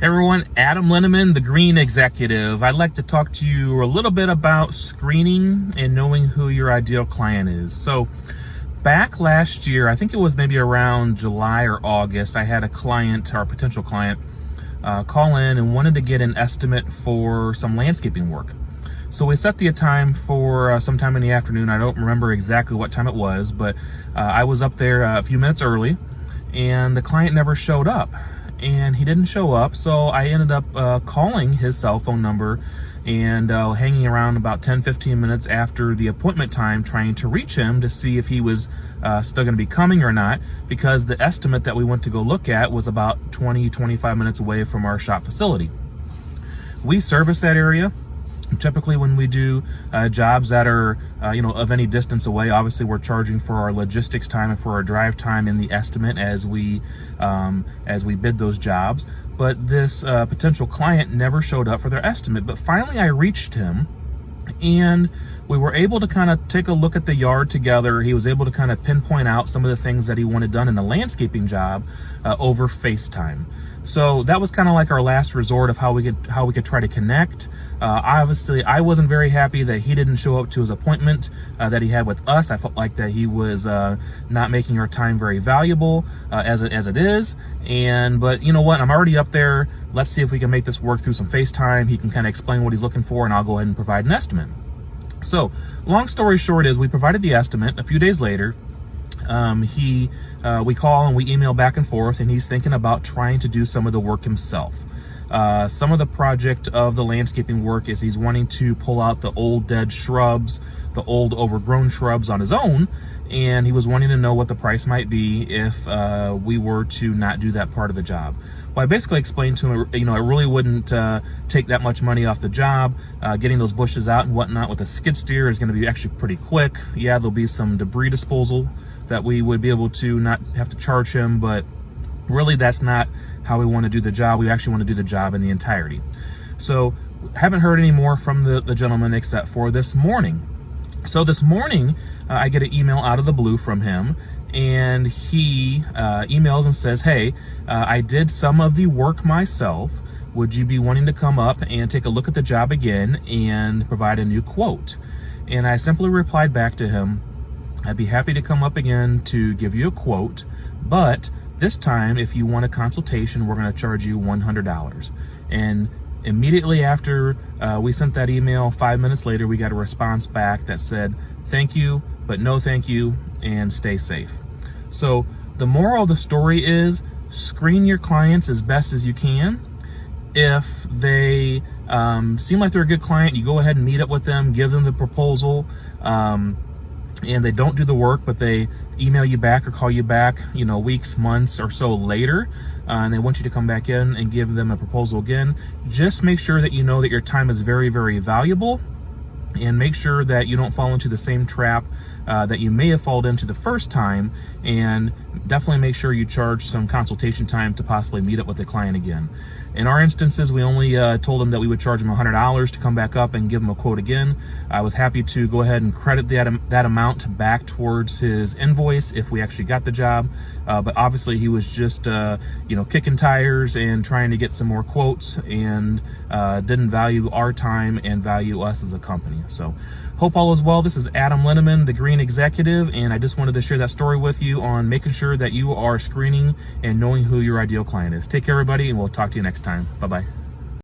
Hey everyone, Adam Linneman, the Green Executive. I'd like to talk to you a little bit about screening and knowing who your ideal client is. So back last year, I think it was maybe around July or August, I had a client, or a potential client, call in and wanted to get an estimate for some landscaping work. So we set the time for sometime in the afternoon. I don't remember exactly what time it was, but I was up there a few minutes early and the client never showed up. And he didn't show up, so I ended up calling his cell phone number and hanging around about 10-15 minutes after the appointment time trying to reach him to see if he was still going to be coming or not, because the estimate that we went to go look at was about 20-25 minutes away from our shop facility. We service that area. Typically when we do jobs that are of any distance away, obviously we're charging for our logistics time and for our drive time in the estimate as we bid those jobs. But this potential client never showed up for their estimate. But finally I reached him and we were able to kind of take a look at the yard together. He was able to kind of pinpoint out some of the things that he wanted done in the landscaping job over FaceTime. So that was kind of like our last resort of how we could try to connect. Obviously, I wasn't very happy that he didn't show up to his appointment that he had with us. I felt like that he was not making our time very valuable as it is. But you know what? I'm already up there. Let's see if we can make this work through some FaceTime. He can kind of explain what he's looking for, and I'll go ahead and provide an estimate. So, long story short is we provided the estimate. A few days later, we call and we email back and forth, and he's thinking about trying to do some of the work himself. Some of the project of the landscaping work is he's wanting to pull out the old dead shrubs, the old overgrown shrubs on his own, and he was wanting to know what the price might be if we were to not do that part of the job. Well, I basically explained to him, it really wouldn't take that much money off the job. Getting those bushes out and whatnot with a skid steer is going to be actually pretty quick. Yeah, there'll be some debris disposal that we would be able to not have to charge him, but really that's not how we want to do the job. We actually want to do the job in the entirety. So haven't heard any more from the gentleman except for this morning. So this morning, I get an email out of the blue from him, and he emails and says, hey, I did some of the work myself. Would you be wanting to come up and take a look at the job again and provide a new quote? And I simply replied back to him, I'd be happy to come up again to give you a quote, but this time, if you want a consultation, we're going to charge you $100. And immediately after we sent that email, 5 minutes later, we got a response back that said, thank you, but no thank you, and stay safe. So the moral of the story is screen your clients as best as you can. If they seem like they're a good client, you go ahead and meet up with them, give them the proposal, and they don't do the work, but they email you back or call you back, weeks, months or so later, and they want you to come back in and give them a proposal again. Just make sure that you know that your time is very, very valuable, and make sure that you don't fall into the same trap that you may have fallen into the first time, and definitely make sure you charge some consultation time to possibly meet up with the client again. In our instances, we only told him that we would charge him $100 to come back up and give him a quote again. I was happy to go ahead and credit that amount back towards his invoice if we actually got the job. But obviously he was just kicking tires and trying to get some more quotes, and didn't value our time and value us as a company. So hope all is well. This is Adam Linneman, the Green Executive, and I just wanted to share that story with you on making sure that you are screening and knowing who your ideal client is. Take care, everybody, and we'll talk to you next time. Bye-bye.